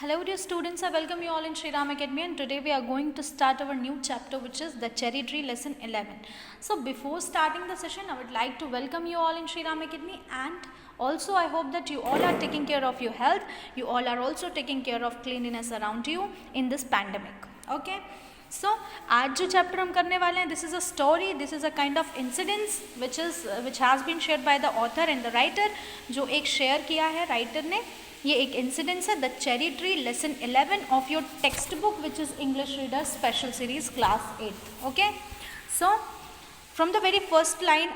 Hello dear students, I welcome you all in Shri Ram Academy, and today we are going to start our new chapter, which is the Cherry Tree lesson 11. So before starting the session, I would like to welcome you all in Shri Ram Academy, and also I hope that you all are taking care of your health. You all are also taking care of cleanliness around you in this pandemic. Okay. सो आज जो chapter हम करने वाले हैं, this is a story, this is a kind of incidents which has been share by the author and the writer. जो एक share किया है राइटर ने, ये एक इंसिडेंट्स है. The cherry tree lesson 11 of your text book which is English reader special series class 8. Okay. So from the very first line,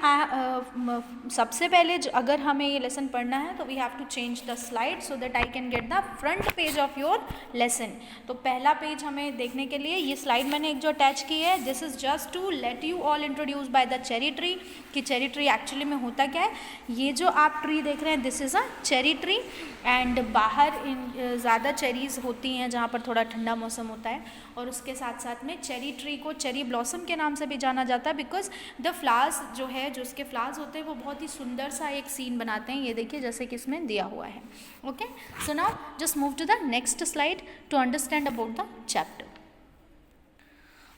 सबसे पहले अगर हमें ये लेसन पढ़ना है तो we have to change the slide so that I can get the front page of your lesson. तो पहला पेज हमें देखने के लिए ये स्लाइड मैंने एक जो अटैच की है, this is just to let you all introduce by the cherry tree, कि चेरी ट्री एक्चुअली में होता क्या है. ये जो आप ट्री देख रहे हैं, this is a cherry tree, and बाहर ज़्यादा चेरीज़ होती हैं जहाँ पर थोड़ा ठंडा मौसम होता है, और उसके साथ साथ में चेरी ट्री को चेरी ब्लॉसम के नाम से भी जाना जाता है, बिकॉज द फ्लावर्स जो है, जो उसके फ्लावर्स होते हैं वो बहुत ही सुंदर सा एक सीन बनाते हैं. ये देखिए जैसे कि इसमें दिया हुआ है. Okay. So now just move to the next slide to understand about the chapter.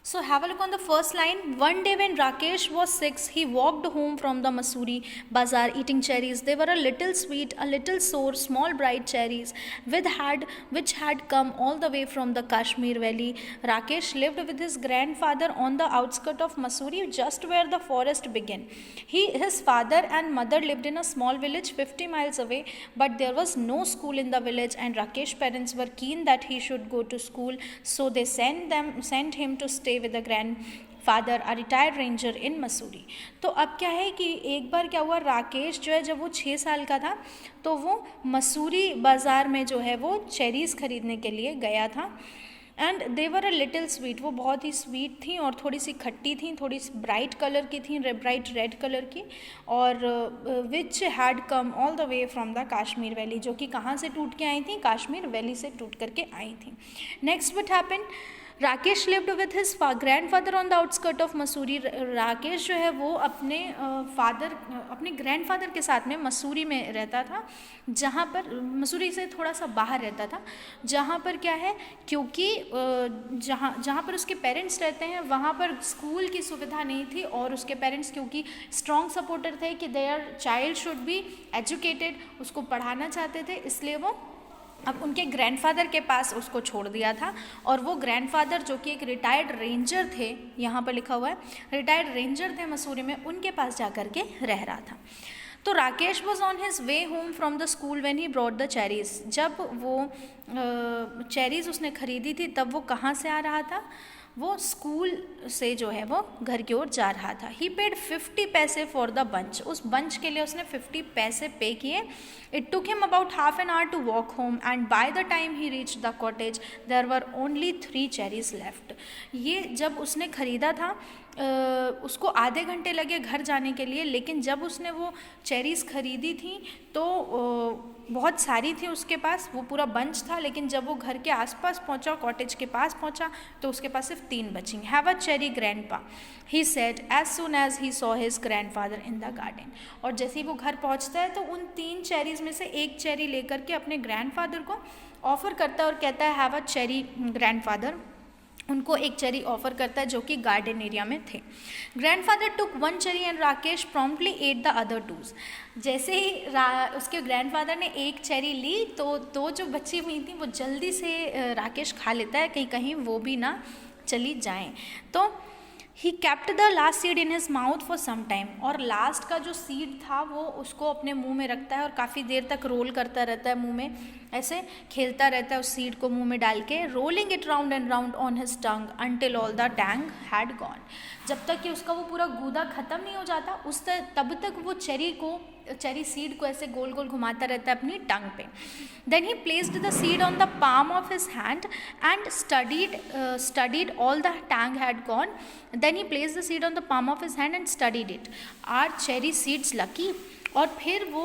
So have a look on the first line. One day when Rakesh was 6, he walked home from the Masuri bazaar eating cherries. They were a little sweet, a little sour, small bright cherries which had come all the way from the Kashmir valley. Rakesh lived with his grandfather on the outskirts of Masuri, just where the forest began. His father and mother lived in a small village 50 miles away, but there was no school in the village, and Rakesh's parents were keen that he should go to school, so they sent him to stay with the grandfather, a retired ranger in Mussoorie. तो अब क्या है कि एक बार क्या हुआ, राकेश जो है जब वो 6 साल का था तो वो मसूरी बाज़ार में जो है वो चेरीज़ खरीदने के लिए गया था. And they were a little sweet, वो बहुत ही स्वीट थी और थोड़ी सी खट्टी थी, थोड़ी सी ब्राइट कलर की थी, ब्राइट रेड कलर की, और which had come all the way from the Kashmir valley, जो कि कहाँ से टूट के आई थी, काश्मीर वैली से टूट करके आई थी. Next what happened, Rakesh lived with his grandfather on the outskirt of Mussoorie. Rakesh जो है वो अपने ग्रैंडफादर के साथ में मसूरी में रहता था, जहाँ पर मसूरी से थोड़ा सा बाहर रहता था, जहाँ पर क्या है, क्योंकि जहाँ पर उसके पेरेंट्स रहते हैं वहाँ पर स्कूल की सुविधा नहीं थी, और उसके पेरेंट्स क्योंकि स्ट्रॉन्ग सपोर्टर थे कि their child should be educated, उसको पढ़ाना चाहते थे, इसलिए वो अब उनके ग्रैंडफादर के पास उसको छोड़ दिया था. और वो ग्रैंडफादर जो कि एक रिटायर्ड रेंजर थे, यहाँ पर लिखा हुआ है रिटायर्ड रेंजर थे मसूरी में, उनके पास जा कर के रह रहा था. तो Rakesh was on his way home from the school when he brought the cherries. जब वो चेरीज़ उसने खरीदी थी तब वो कहाँ से आ रहा था, वो स्कूल से जो है वो घर की ओर जा रहा था. ही पेड 50 पैसे फॉर द बंच, उस बंच के लिए उसने 50 पैसे पे किए. It took him about half an hour to walk home, and by the time he reach the cottage there were only 3 cherries left. ये जब उसने ख़रीदा था उसको आधे घंटे लगे घर जाने के लिए, लेकिन जब उसने वो चेरीज़ खरीदी थी तो बहुत सारी थी उसके पास, वो पूरा बंच था, लेकिन जब वो घर के आसपास पहुंचा, कॉटेज के पास पहुंचा, तो उसके पास सिर्फ 3 बची. Have a cherry grandpa, he said as soon as he saw his grandfather in the garden. और जैसे ही वो घर पहुंचता है तो उन 3 चेरीज़ में से एक चेरी लेकर के अपने ग्रैंडफादर को ऑफ़र करता है और कहता है हैव अ चेरी ग्रैंडफादर. उनको एक चेरी ऑफर करता है जो कि गार्डन एरिया में थे. Grandfather took 1 cherry and Rakesh promptly at the other 2. जैसे ही उसके ग्रैंडफादर ने एक चेरी ली तो 2 जो बची हुई थी वो जल्दी से राकेश खा लेता है, कहीं वो भी ना चली जाएं. तो he kept the last seed in his mouth for some time, और लास्ट का जो सीड था वो उसको अपने मुंह में रखता है और काफ़ी देर तक रोल करता रहता है, मुंह में ऐसे खेलता रहता है उस सीड को मुंह में डाल के. Rolling it round and round on his tongue until all the tang had gone. जब तक कि उसका वो पूरा गूदा ख़त्म नहीं हो जाता तब तक वो चेरी सीड को ऐसे गोल गोल घुमाता रहता है अपनी टंग पे. Then he placed the seed on the palm of his hand and studied all the tang had gone. Then he placed the seed on the palm of his hand and studied it. Are cherry seeds lucky? और फिर वो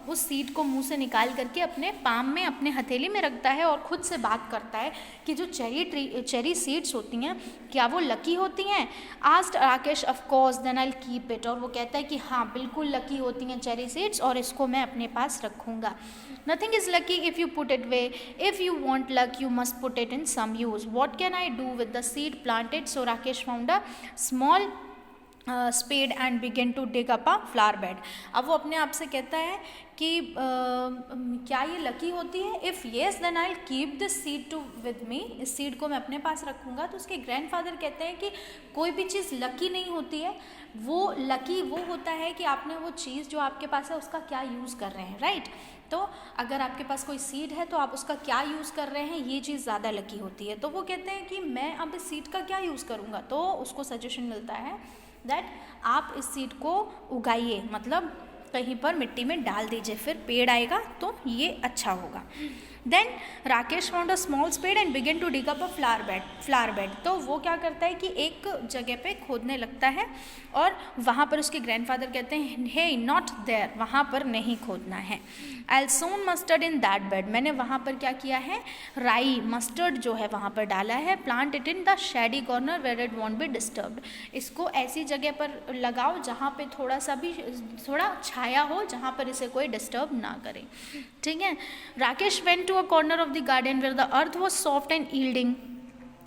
उस seed को मुंह से निकाल करके अपने पाम में, अपने हथेली में रखता है और ख़ुद से बात करता है कि जो चेरी सीड्स होती हैं क्या वो लकी होती हैं। Asked Rakesh, of course, then I will keep it. और वो कहता है कि हाँ बिल्कुल लकी होती हैं चेरी सीड्स और इसको मैं अपने पास रखूँगा। Nothing is lucky if you put it way, if you want luck you must put it in some use. What can I do with the seed planted? So Rakesh found a small spade and began to dig up a flower bed. अब वो अपने आप से कहता है कि क्या ये लकी होती है? If yes then I will keep this seed to with me, इस सीड को मैं अपने पास रखूँगा। तो उसके ग्रैंडफादर कहते हैं कि कोई भी चीज़ लकी नहीं होती है, वो लकी वो होता है कि आपने वो चीज़ जो आपके पास है उसका क्या यूज़ कर रहे हैं, राइट। तो अगर आपके पास कोई सीड है तो आप उसका क्या यूज़ कर रहे हैं, ये चीज़ ज़्यादा लकी होती है। तो वो कहते हैं कि मैं अब इस सीड का क्या यूज़ करूँगा। तो उसको सजेशन मिलता है दैट आप इस सीड को उगाइए, मतलब कहीं पर मिट्टी में डाल दीजिए, फिर पेड़ आएगा तो ये अच्छा होगा। Then Rakesh found a small spade and began to dig up a flower bed. तो वो क्या करता है कि एक जगह पे खोदने लगता है और वहाँ पर उसके ग्रैंडफादर कहते हैं हे नॉट देयर, वहाँ पर नहीं खोदना है। आई सोन मस्टर्ड इन दैट बेड, मैंने वहाँ पर क्या किया है, राई मस्टर्ड जो है वहाँ पर डाला है। Plant it in the shady corner where it won't be disturbed, इसको ऐसी जगह पर लगाओ जहाँ पे थोड़ा छाया हो, जहाँ पर इसे कोई डिस्टर्ब ना करे, ठीक है। Rakesh went to a corner of the garden where the earth was soft and yielding.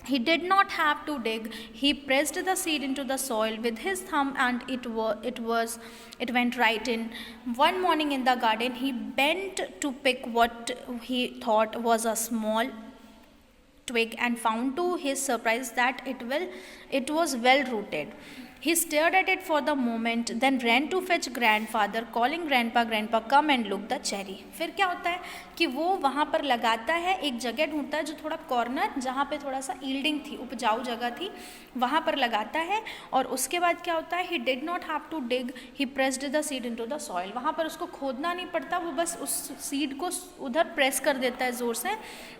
He did not have to dig. He pressed the seed into the soil with his thumb and it went right in. One morning in the garden he bent to pick what he thought was a small twig and found to his surprise that it was well rooted. He stared at it for the moment, then ran to fetch grandfather, calling grandpa, grandpa, come and look the cherry. फिर क्या होता है कि वो वहाँ पर लगाता है, एक जगह ढूंढता है जो थोड़ा कॉर्नर, जहाँ पे थोड़ा सा यील्डिंग थी, उपजाऊ जगह थी, वहाँ पर लगाता है। और उसके बाद क्या होता है, he did not have to dig, he pressed the seed into the soil. वहाँ पर उसको खोदना नहीं पड़ता, वो बस उस सीड को उधर प्रेस कर देता है ज़ोर से,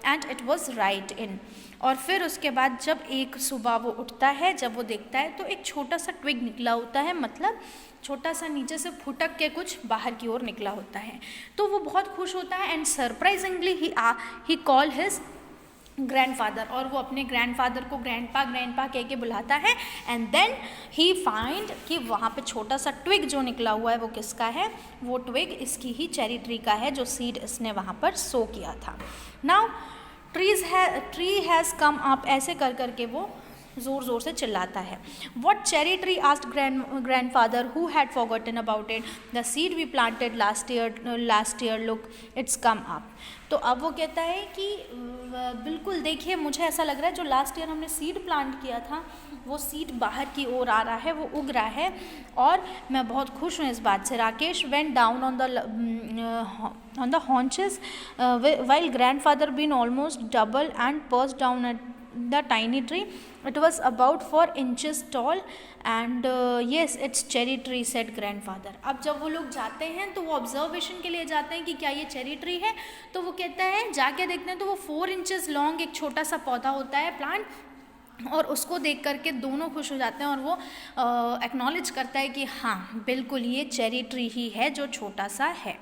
and it was right in. और फिर उसके बाद जब एक सुबह वो उठता है, जब वो देखता है तो एक छोटा सा ट्विग निकला होता है, मतलब छोटा सा नीचे से फुटक के कुछ बाहर की ओर निकला होता है। तो वो बहुत खुश होता है and surprisingly he call his grandfather, और वो अपने ग्रैंडफादर को ग्रैंडपा कह के बुलाता है। एंड देन ही फाइंड कि वहाँ पे छोटा सा ट्विग जो निकला हुआ है वो किसका है, वो ट्विग इसकी ही चेरी ट्री का है जो सीड इसने वहाँ पर सो किया था। Now tree has come up, ऐसे कर करके वो ज़ोर ज़ोर से चिल्लाता है। What cherry tree asked grandfather who had forgotten about it, the seed we planted last year look it's come up. तो अब वो कहता है कि बिल्कुल देखिए, मुझे ऐसा लग रहा है जो लास्ट ईयर हमने सीड प्लांट किया था वो सीड बाहर की ओर आ रहा है, वो उग रहा है, और मैं बहुत खुश हूँ इस बात से। Rakesh went down on the haunches while grandfather been almost double and perched down at the tiny tree. It was about 4 inches tall and yes it's cherry tree, said grandfather. अब जब वो लोग जाते हैं तो वो ऑब्जर्वेशन के लिए जाते हैं कि क्या ये चेरी ट्री है, तो वो कहता है जाके देखते हैं तो वो 4 इंचेस लॉन्ग एक छोटा सा पौधा होता है, प्लांट, और उसको देख करके दोनों खुश हो जाते हैं और वो एक्नॉलेज करता है कि हाँ बिल्कुल ये चेरी ट्री ही है जो छोटा सा है।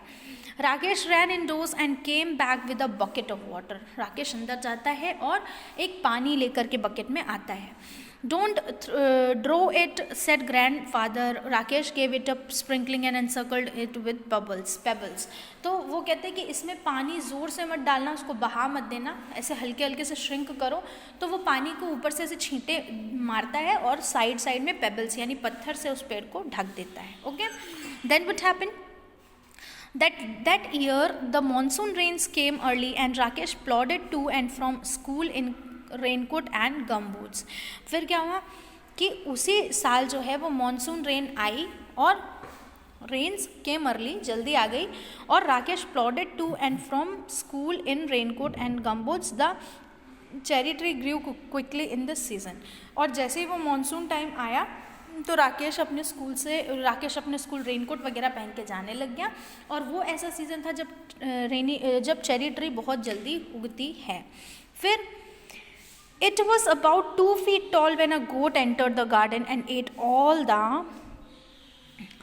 Rakesh ran indoors and came back with a bucket of water. Rakesh अंदर जाता है और एक पानी लेकर के बकेट में आता है। Don't drown it, said grand father. Rakesh gave it up sprinkling and encircled it with pebbles. तो वो कहते हैं कि इसमें पानी ज़ोर से मत डालना, उसको बहा मत देना, ऐसे हल्के हल्के से श्रिंक करो। तो वो पानी को ऊपर से ऐसे छींटे मारता है और साइड में पेबल्स यानी पत्थर से उस पेड़ को ढक देता है। Okay, then what happened? That year the monsoon rains came early and Rakesh plodded to and from school in raincoat and gumboots. फिर क्या हुआ कि उसी साल जो है वो मॉनसून रेन आई और रेन्स केम अर्ली, जल्दी आ गई, और Rakesh plodded to and from school in raincoat and gumboots. The cherry tree grew quickly in this season. और जैसे ही वो मॉनसून टाइम आया तो राकेश अपने स्कूल रेनकोट वगैरह पहन के जाने लग गया, और वो ऐसा सीज़न था जब चेरी ट्री बहुत जल्दी उगती है। फिर it was about 2 feet tall when a goat entered the garden and ate all the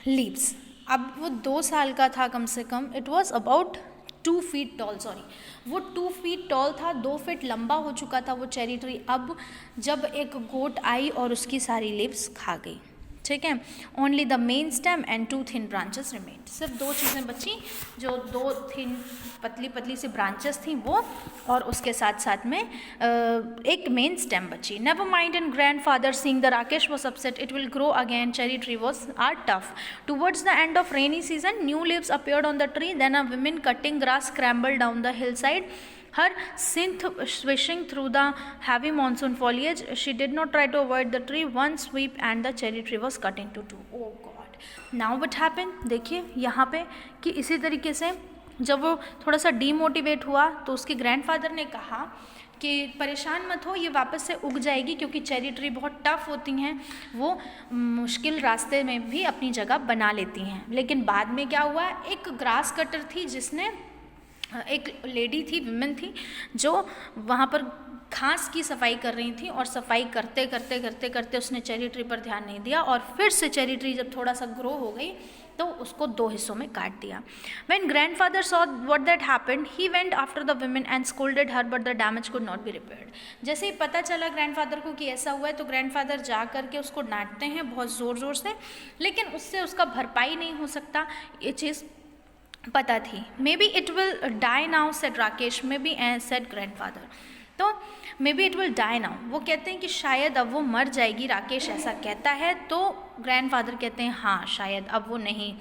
leaves. अब वो 2 साल का था कम से कम, it was about 2 feet tall, sorry वो 2 फीट टॉल था, 2 फीट लंबा हो चुका था वो चेरी ट्री। अब जब एक गोट आई और उसकी सारी लीव्स खा गई, ठीक है। Only the main stem and 2 thin branches remained, सिर्फ 2 चीज़ें बची, जो 2 थिन पतली पतली सी ब्रांचेस थी वो, और उसके साथ साथ में एक मेन स्टेम बची। Never mind and grand father seeing the Rakesh was upset, it will grow again, cherry tree was are tough. Towards the end of rainy season new leaves appeared on the tree, then a women cutting grass scrambled down the hillside, her synth swishing through the heavy monsoon foliage. She did not try to avoid the tree. One sweep and the cherry tree was cut into 2. Oh God! Now what happened? देखिए यहाँ पे कि इसी तरीके से जब वो थोड़ा सा डीमोटिवेट हुआ तो उसके ग्रैंडफादर ने कहा कि परेशान मत हो, ये वापस से उग जाएगी, क्योंकि चेरी ट्री बहुत टफ होती हैं, वो मुश्किल रास्ते में भी अपनी जगह बना लेती हैं। लेकिन बाद में क्या हुआ, एक ग्रास कटर थी जिसने, एक लेडी थी, विमेन थी, जो वहाँ पर घास की सफाई कर रही थी, और सफाई करते करते करते करते उसने चेरी ट्री पर ध्यान नहीं दिया, और फिर से चेरी ट्री जब थोड़ा सा ग्रो हो गई तो उसको 2 हिस्सों में काट दिया। When grandfather saw what that happened, he went after the women and scolded her, but the damage could not be repaired. जैसे ही पता चला ग्रैंडफादर को कि ऐसा हुआ है, तो ग्रैंडफादर जा करके उसको डांटते हैं बहुत ज़ोर ज़ोर से, लेकिन उससे उसका भरपाई नहीं हो सकता, ये चीज़ पता थी। Maybe it will die now said Rakesh, maybe said grandfather, तो maybe it will die now, वो कहते हैं कि शायद अब वो मर जाएगी, राकेश ऐसा कहता है, तो ग्रैंडफादर कहते हैं हाँ शायद अब वो नहीं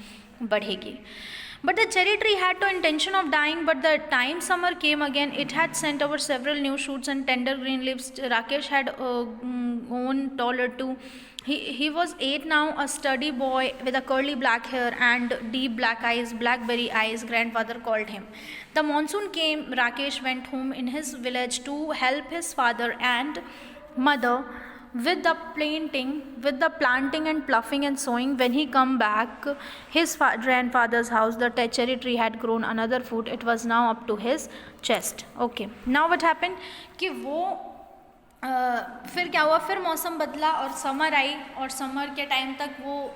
बढ़ेगी। But the cherry tree had no intention of dying, but the time summer came again, it had sent over several new shoots and tender green leaves. Rakesh had grown taller too. He was 8 now, a sturdy boy with a curly black hair and deep black eyes, blackberry eyes, grandfather called him. The monsoon came, Rakesh went home in his village to help his father and mother with the planting and ploughing and sowing. When he come back his grandfather's house, the cherry tree had grown another foot. It was now up to his chest. Okay, now what happened कि वो फिर क्या हुआ, फिर मौसम बदला और summer आई, और समर के टाइम तक वो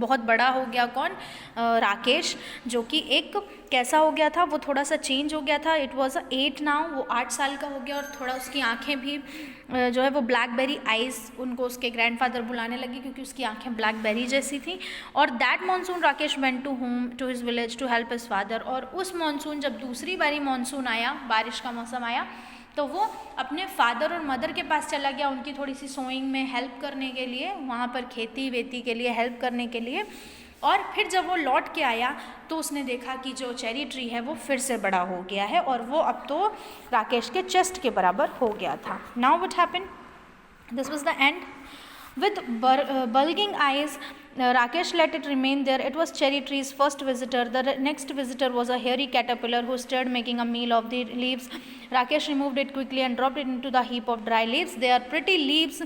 बहुत बड़ा हो गया। कौन? राकेश, जो कि एक कैसा हो गया था, वो थोड़ा सा चेंज हो गया था। इट वॉज 8 नाउ, वो 8 साल का हो गया, और थोड़ा उसकी आंखें भी जो है वो ब्लैकबेरी आइज़, उनको उसके ग्रैंडफादर बुलाने लगी क्योंकि उसकी आंखें ब्लैकबेरी जैसी थी। और that monsoon Rakesh went to home to his village to help his father, और उस मानसून, जब दूसरी बारी मानसून आया, बारिश का मौसम आया, तो वो अपने फादर और मदर के पास चला गया, उनकी थोड़ी सी सोइंग में हेल्प करने के लिए, वहाँ पर खेती वेती के लिए हेल्प करने के लिए। और फिर जब वो लौट के आया तो उसने देखा कि जो चेरी ट्री है वो फिर से बड़ा हो गया है, और वो अब तो राकेश के चेस्ट के बराबर हो गया था। Now what happened, this was the end. With bulging eyes, Rakesh let it remain there. It was cherry tree's first visitor. The next visitor was a hairy caterpillar who started making a meal of the leaves. Rakesh removed it quickly and dropped it into the heap of dry leaves. They are pretty leaves,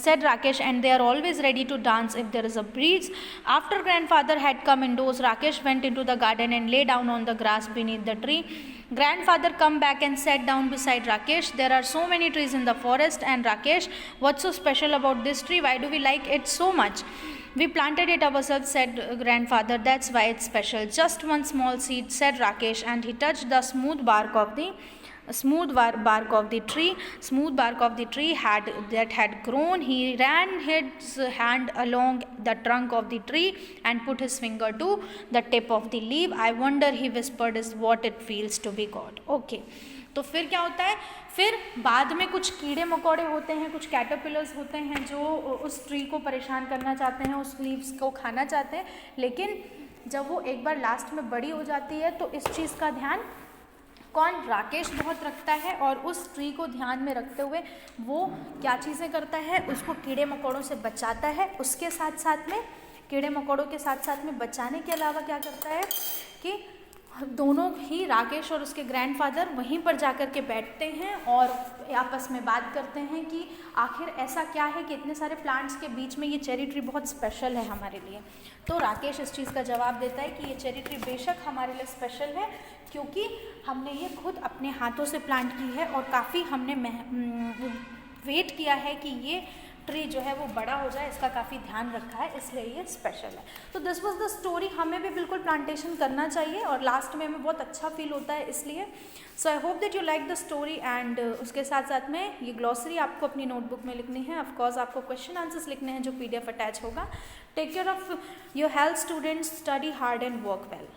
said Rakesh, and they are always ready to dance if there is a breeze. After grandfather had come indoors, Rakesh went into the garden and lay down on the grass beneath the tree. Grandfather come back and sat down beside Rakesh. There are so many trees in the forest, and Rakesh, what's so special about this tree? Why do we like it so much? We planted it ourselves, said grandfather. That's why it's special. Just one small seed, said Rakesh, and he touched the smooth bark of the tree. Smooth bark of the tree had grown. He ran his hand along the trunk of the tree and put his finger to the tip of the leaf. I wonder, he whispered, is what it feels to be God. Okay, तो फिर क्या होता है, फिर बाद में कुछ कीड़े मकोड़े होते हैं, कुछ कैटरपिलर्स होते हैं जो उस ट्री को परेशान करना चाहते हैं, उस लीव्स को खाना चाहते हैं। लेकिन जब वो एक बार लास्ट में बड़ी हो जाती है तो इस चीज़ का ध्यान कौन? राकेश बहुत रखता है, और उस ट्री को ध्यान में रखते हुए वो क्या चीज़ें करता है, उसको कीड़े मकोड़ों से बचाता है। उसके साथ साथ में कीड़े मकोड़ों के साथ साथ में बचाने के अलावा क्या करता है कि दोनों ही, राकेश और उसके ग्रैंडफादर, वहीं पर जाकर के बैठते हैं और आपस में बात करते हैं कि आखिर ऐसा क्या है कि इतने सारे प्लांट्स के बीच में ये चेरी ट्री बहुत स्पेशल है हमारे लिए। तो राकेश इस चीज़ का जवाब देता है कि ये चेरी ट्री बेशक हमारे लिए स्पेशल है, क्योंकि हमने ये खुद अपने हाथों से प्लांट की है, और काफ़ी हमने वेट किया है कि ये ट्री जो है वो बड़ा हो जाए, इसका काफ़ी ध्यान रखा है, इसलिए ये स्पेशल है। तो दिस वाज द स्टोरी। हमें भी बिल्कुल प्लांटेशन करना चाहिए और लास्ट में हमें बहुत अच्छा फील होता है इसलिए। So I hope that you like the story and उसके साथ साथ में ये ग्लॉसरी आपको अपनी नोटबुक में लिखनी है। ऑफकोर्स आपको क्वेश्चन आंसर्स लिखने हैं जो PDF अटैच होगा। Take care of your health students, study hard and work well.